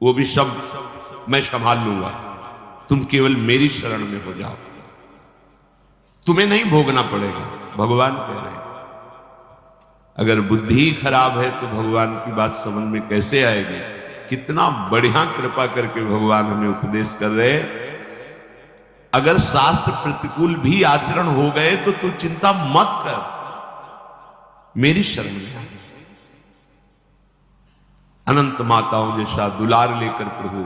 वो भी सब मैं संभाल लूंगा, तुम केवल मेरी शरण में हो जाओ, तुम्हें नहीं भोगना पड़ेगा। भगवान कह रहे हैं। अगर बुद्धि खराब है तो भगवान की बात समझ में कैसे आएगी। कितना बढ़िया कृपा करके भगवान हमें उपदेश कर रहे हैं। अगर शास्त्र प्रतिकूल भी आचरण हो गए तो तू चिंता मत कर, मेरी शरण में आ। अनंत माताओं जैसा दुलार लेकर प्रभु,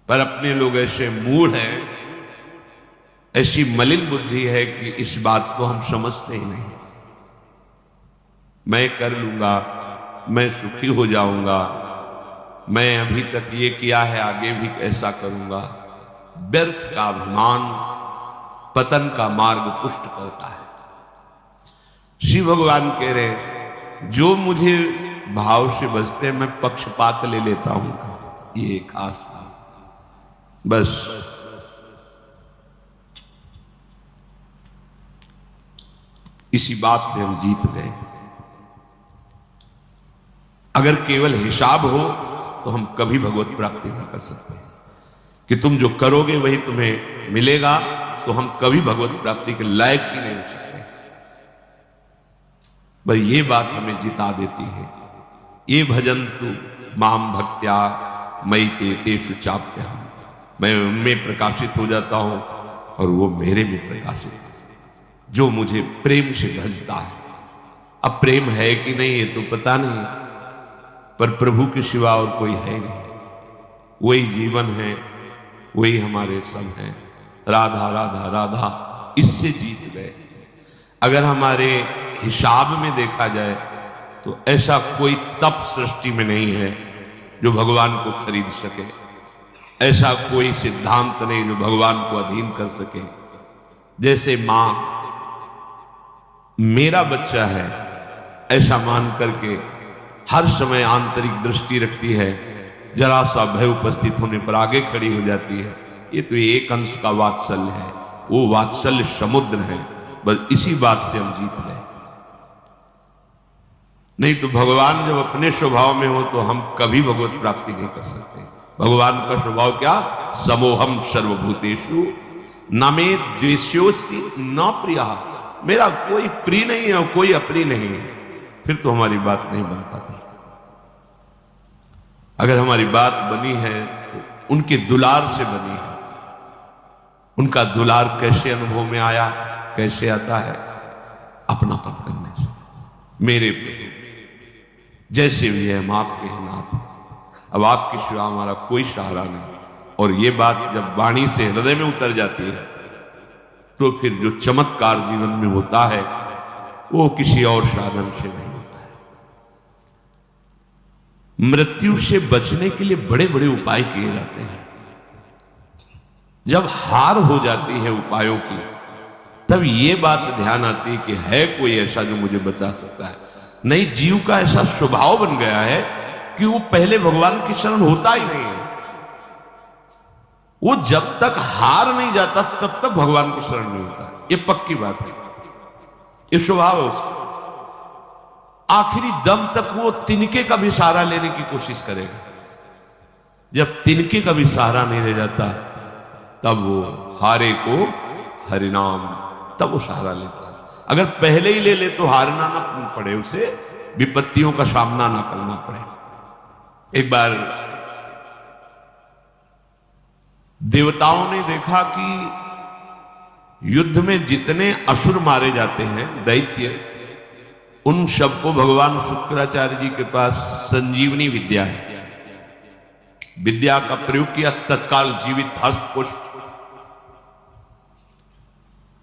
पर अपने लोग ऐसे मूढ़ हैं, ऐसी मलिन बुद्धि है कि इस बात को हम समझते ही नहीं। मैं कर लूंगा, मैं सुखी हो जाऊंगा, मैं अभी तक ये किया है आगे भी ऐसा करूंगा। व्यर्थ का अभिमान पतन का मार्ग पुष्ट करता है। श्री भगवान कह रहे, जो मुझे भाव से बसते मैं पक्षपात ले लेता हूं, ये खास बात। बस इसी बात से हम जीत गए। अगर केवल हिसाब हो तो हम कभी भगवत प्राप्ति नहीं कर सकते। कि तुम जो करोगे वही तुम्हें मिलेगा, तो हम कभी भगवत प्राप्ति के लायक ही नहीं हो सकते। पर ये बात हमें जिता देती है। ये भजन तू माम भक्त्या मई ते तेषु चाप्यहम्, मैं उनमें प्रकाशित हो जाता हूं और वो मेरे में प्रकाशित, जो मुझे प्रेम से भजता है। अब प्रेम है कि नहीं ये तो पता नहीं, पर प्रभु के सिवा और कोई है नहीं। वही जीवन है, वही हमारे सब हैं। राधा राधा राधा, इससे जीत गए। अगर हमारे हिसाब में देखा जाए तो ऐसा कोई तप सृष्टि में नहीं है जो भगवान को खरीद सके। ऐसा कोई सिद्धांत नहीं जो भगवान को अधीन कर सके। जैसे मां मेरा बच्चा है ऐसा मान करके हर समय आंतरिक दृष्टि रखती है, जरा सा भय उपस्थित होने पर आगे खड़ी हो जाती है। ये तो एक अंश का वात्सल्य है, वो वात्सल्य समुद्र है। बस इसी बात से हम जीत गए। नहीं तो भगवान जब अपने स्वभाव में हो तो हम कभी भगवत प्राप्ति नहीं कर सकते। भगवान का स्वभाव क्या? समोहम सर्वभूतेषु न मे द्वेष्योस्ति न प्रिया। मेरा कोई प्रिय नहीं है और कोई अप्रिय नहीं है। फिर तो हमारी बात नहीं बन पाती। अगर हमारी बात बनी है तो उनके दुलार से बनी है। उनका दुलार कैसे अनुभव में आया, कैसे आता है? अपनापन करने से। मेरे पे जैसे भी है हम आपके हैं नाथ, अब आपके सिवा हमारा कोई सहारा नहीं। और ये बात जब वाणी से हृदय में उतर जाती है तो फिर जो चमत्कार जीवन में होता है वो किसी और साधन से नहीं होता है। मृत्यु से बचने के लिए बड़े बड़े उपाय किए जाते हैं। जब हार हो जाती है उपायों की, तब ये बात ध्यान आती है कि है कोई ऐसा जो मुझे बचा सकता है। नहीं, जीव का ऐसा स्वभाव बन गया है कि वो पहले भगवान की शरण होता ही नहीं है। वो जब तक हार नहीं जाता तब तक भगवान की शरण नहीं होता। ये पक्की बात है, ये स्वभाव है उसका। आखिरी दम तक वो तिनके का भी सहारा लेने की कोशिश करेगा। जब तिनके का भी सहारा नहीं रह जाता तब वो हारे को हरिनाम, तब वो सहारा लेता है। अगर पहले ही ले ले तो हारना ना पड़े, उसे विपत्तियों का सामना ना करना पड़े। एक बार देवताओं ने देखा कि युद्ध में जितने असुर मारे जाते हैं, दैत्य, उन सबको भगवान शुक्राचार्य जी के पास संजीवनी विद्या है। विद्या का प्रयोग किया, तत्काल जीवित हस्त पुष्ट।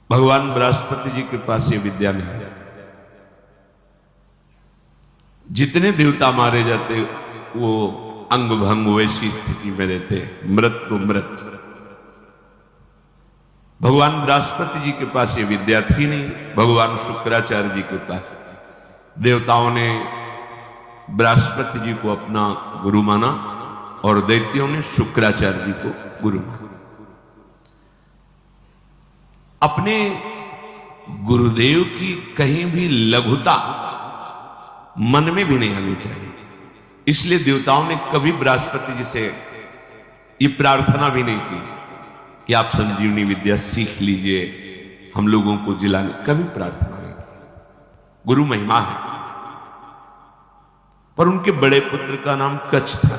भगवान बृहस्पति जी के पास ये विद्या नहीं है। जितने देवता मारे जाते वो अंग भंग वैसी स्थिति में रहते, मृत तो मृत। भगवान बृहस्पति जी के पास ये विद्या थी नहीं, भगवान शुक्राचार्य जी के पास। देवताओं ने बृहस्पति जी को अपना गुरु माना और दैत्यों ने शुक्राचार्य जी को गुरु माना। अपने गुरुदेव की कहीं भी लघुता मन में भी नहीं आनी चाहिए। इसलिए देवताओं ने कभी बृहस्पति जी से ये प्रार्थना भी नहीं की कि आप संजीवनी विद्या सीख लीजिए, हम लोगों को जिलाने, कभी प्रार्थना नहीं की। गुरु महिमा है। पर उनके बड़े पुत्र का नाम कच्छ था।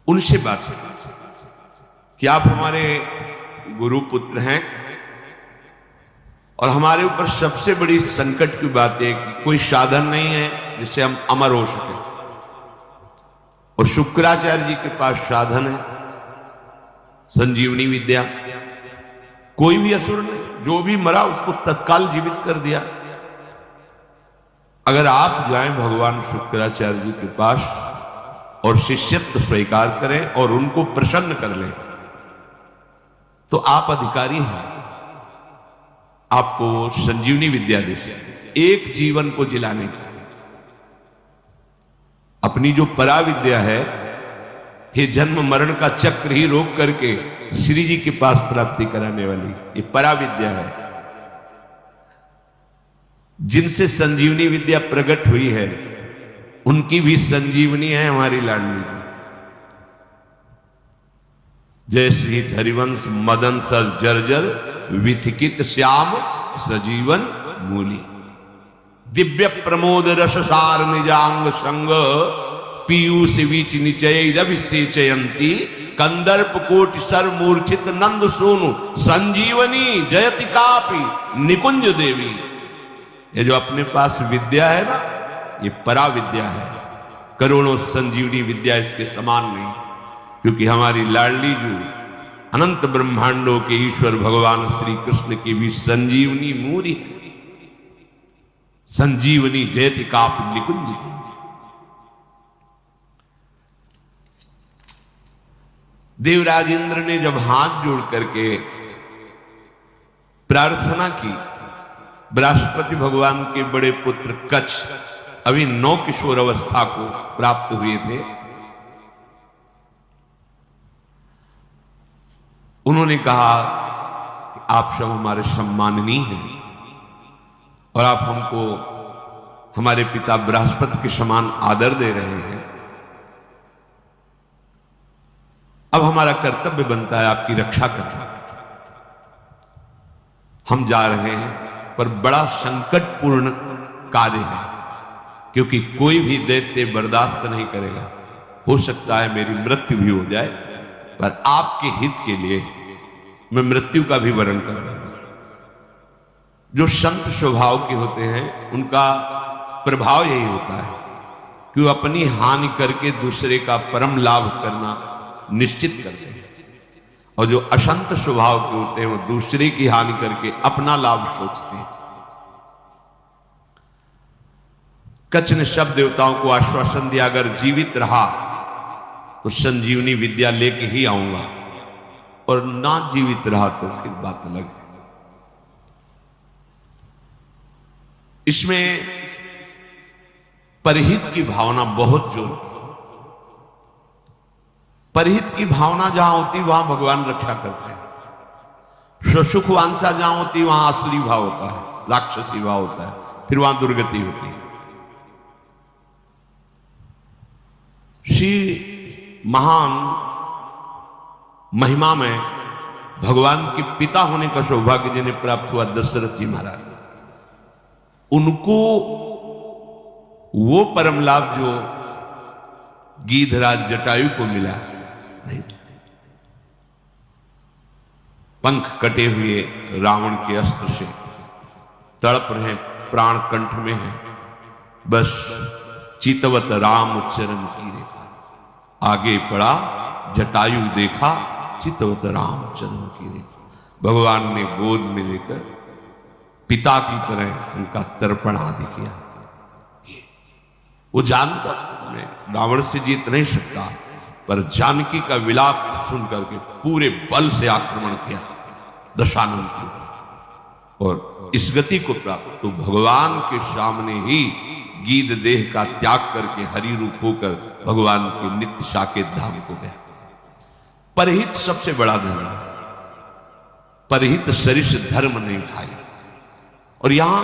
उनसे बात कि आप हमारे गुरु पुत्र हैं और हमारे ऊपर सबसे बड़ी संकट की बात है कि कोई साधन नहीं है जिससे हम अमर हो सके, और शुक्राचार्य जी के पास साधन है संजीवनी विद्या। कोई भी असुर नहीं, जो भी मरा उसको तत्काल जीवित कर दिया। अगर आप जाएं भगवान शुक्राचार्य जी के पास और शिष्यत्व स्वीकार करें और उनको प्रसन्न कर लें तो आप अधिकारी हैं, आपको संजीवनी विद्या दे सकते, एक जीवन को जिलाने की। अपनी जो परा विद्या है, ये जन्म मरण का चक्र ही रोक करके श्री जी के पास प्राप्ति कराने वाली ये परा विद्या है। जिनसे संजीवनी विद्या प्रकट हुई है उनकी भी संजीवनी है हमारी लाडली। जय श्री हरिवंश मदन सर जर्जर विथिकित श्याम सजीवन मूली, दिव्य प्रमोद रससार निजांग संग पीयूष बीच निचय रविसेचयंती कंदर्प कोटि सर मूर्छित नंद सोनु संजीवनी जयति कापी निकुंज देवी। ये जो अपने पास विद्या है ना, ये परा विद्या है। करोड़ों संजीवनी विद्या इसके समान नहीं, क्योंकि हमारी लाडली जो अनंत ब्रह्मांडों के ईश्वर भगवान श्री कृष्ण की भी संजीवनी मूरी, संजीवनी जयति कापि निकुंज देवी। देवराज इंद्र ने जब हाथ जोड़ करके प्रार्थना की, बृहस्पति भगवान के बड़े पुत्र कच्छ अभी 9 किशोर अवस्था को प्राप्त हुए थे, उन्होंने कहा कि आप सब हमारे सम्माननीय हैं और आप हमको हमारे पिता बृहस्पति के समान आदर दे रहे हैं। अब हमारा कर्तव्य बनता है आपकी रक्षा करना। हम जा रहे हैं पर बड़ा संकटपूर्ण कार्य है, क्योंकि कोई भी दैत्य बर्दाश्त नहीं करेगा। हो सकता है मेरी मृत्यु भी हो जाए, पर आपके हित के लिए मैं मृत्यु का भी वरण करूंगा। जो संत स्वभाव के होते हैं उनका प्रभाव यही होता है कि वो अपनी हानि करके दूसरे का परम लाभ करना निश्चित करते हैं, और जो अशंत स्वभाव के होते हैं वो दूसरे की हानि करके अपना लाभ सोचते हैं। कच्छ ने सब देवताओं को आश्वासन दिया, अगर जीवित रहा तो संजीवनी विद्या लेके ही आऊंगा, और ना जीवित रहा तो फिर बात अलग है। इसमें परहित की भावना बहुत जोर, परहित की भावना जहां होती वहां भगवान रक्षा करते हैं। सुख वांछा जहां होती वहां आसुरी भाव होता है, राक्षसी भाव होता है, फिर वहां दुर्गति होती है। श्री महान महिमा में भगवान के पिता होने का सौभाग्य जिन्हें प्राप्त हुआ दशरथ जी महाराज, उनको वो परम लाभ जो गीधराज जटायु को मिला नहीं। पंख कटे हुए रावण के अस्त्र से तड़प रहे, प्राण कंठ में है, बस चितवत राम चरण की रेखा। आगे पड़ा जटायु देखा, चितवत राम चरण की रेखा। भगवान ने गोद में लेकर पिता की तरह उनका तर्पण आदि किया। वो जानता मैं रावण से जीत नहीं सकता, पर जानकी का विलाप सुन करके पूरे बल से आक्रमण किया दशानन की, और इस गति को प्राप्त तो भगवान के सामने ही गीध देह का त्याग करके हरि रूप होकर भगवान के नित्य साकेत धाम को गया। परहित सबसे बड़ा धर्म है, परहित सरिष धर्म नहीं भाई। और यहां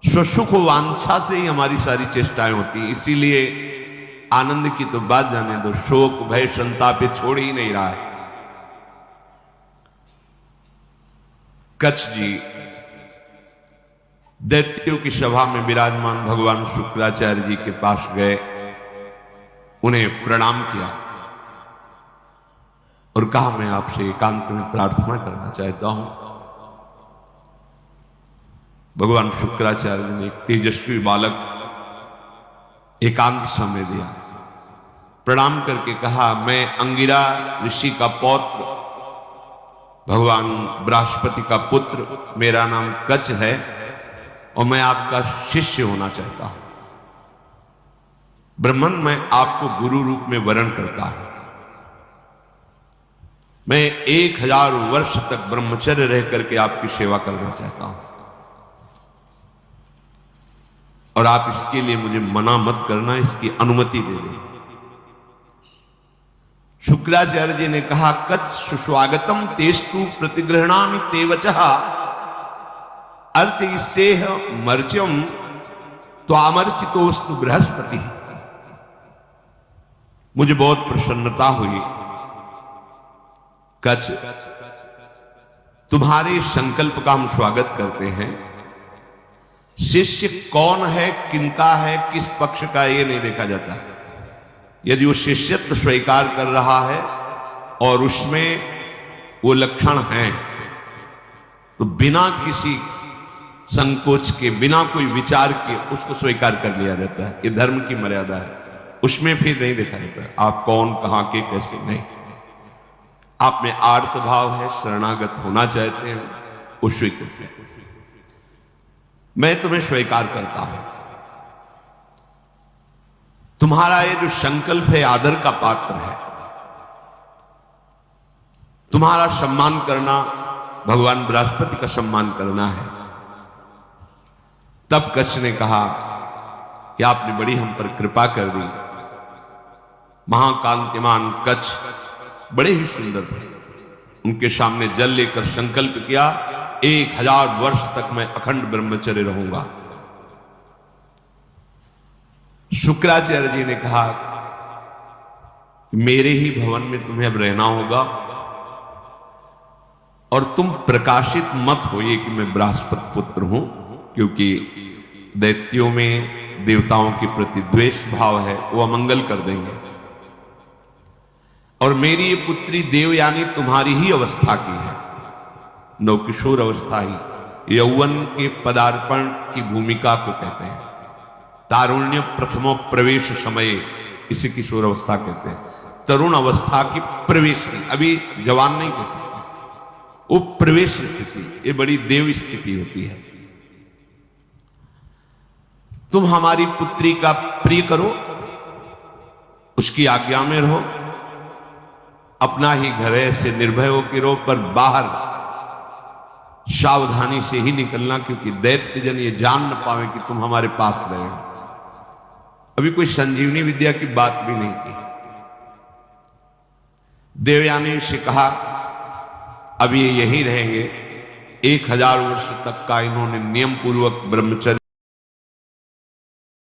स्वसुख वांछा से ही हमारी सारी चेष्टाएं होती हैं। इसीलिए आनंद की तो बात जाने दो, शोक भय संताप पे छोड़ ही नहीं रहा है। कच्छ जी दैत्यों की सभा में विराजमान भगवान शुक्राचार्य जी के पास गए, उन्हें प्रणाम किया और कहा मैं आपसे एकांत में प्रार्थना करना चाहता हूं। भगवान शुक्राचार्य ने एक तेजस्वी बालक एकांत समय दिया, प्रणाम करके कहा मैं अंगिरा ऋषि का पौत्र, भगवान बृहस्पति का पुत्र, मेरा नाम कच्छ है और मैं आपका शिष्य होना चाहता हूं। ब्रह्मन, मैं आपको गुरु रूप में वरण करता हूं। मैं 1000 वर्ष तक ब्रह्मचर्य रह करके आपकी सेवा करना चाहता हूं और आप इसके लिए मुझे मना मत करना, इसकी अनुमति दे दें। शुक्राचार्य जी ने कहा कच्छ सुस्वागतम तेस्तु प्रतिगृहणामि ते वचः अर्च इससेह मर्च्यम त्वामर्चितोस्तु बृहस्पति। मुझे बहुत प्रसन्नता हुई कच्छ, तुम्हारे संकल्प का हम स्वागत करते हैं। शिष्य कौन है, किनका है, किस पक्ष का, ये नहीं देखा जाता। यदि वो शिष्यत्व स्वीकार कर रहा है और उसमें वो लक्षण हैं तो बिना किसी संकोच के, बिना कोई विचार के उसको स्वीकार कर लिया जाता है। ये धर्म की मर्यादा है, उसमें फिर नहीं देखा जाता आप कौन, कहां के, कैसे। नहीं, आप में आर्त भाव है, शरणागत होना चाहते हैं, वो स्वीकृत है। मैं तुम्हें स्वीकार करता हूं। तुम्हारा ये जो संकल्प है आदर का पात्र है। तुम्हारा सम्मान करना भगवान बृहस्पति का सम्मान करना है। तब कच्छ ने कहा कि आपने बड़ी हम पर कृपा कर दी। महाकांतिमान कच्छ बड़े ही सुंदर थे। उनके सामने जल लेकर संकल्प किया 1000 वर्ष तक मैं अखंड ब्रह्मचर्य रहूंगा। शुक्राचार्य जी ने कहा मेरे ही भवन में तुम्हें अब रहना होगा और तुम प्रकाशित मत होइए कि मैं बृहस्पति पुत्र हूं, क्योंकि दैत्यों में देवताओं के प्रति द्वेष भाव है, वो अमंगल कर देंगे। और मेरी ये पुत्री देवयानी तुम्हारी ही अवस्था की है, नवकिशोर अवस्था ही, यौवन के पदार्पण की भूमिका को कहते हैं। तारुण्य प्रथमो प्रवेश समय, इसे किशोर अवस्था कहते हैं। तरुण अवस्था की प्रवेश की, अभी जवान नहीं कह सकते, वो प्रवेश स्थिति, ये बड़ी देव स्थिति होती है। तुम हमारी पुत्री का प्रिय करो, उसकी आज्ञा में रहो, अपना ही घर है, ऐसे निर्भय हो कि रहो, पर बाहर सावधानी से ही निकलना, क्योंकि दैत्य जन ये जान न पावे कि तुम हमारे पास रहे हो। अभी कोई संजीवनी विद्या की बात भी नहीं की। देवयानी से कहा अब ये यहीं रहेंगे। 1000 वर्ष तक का इन्होंने नियम पूर्वक ब्रह्मचर्य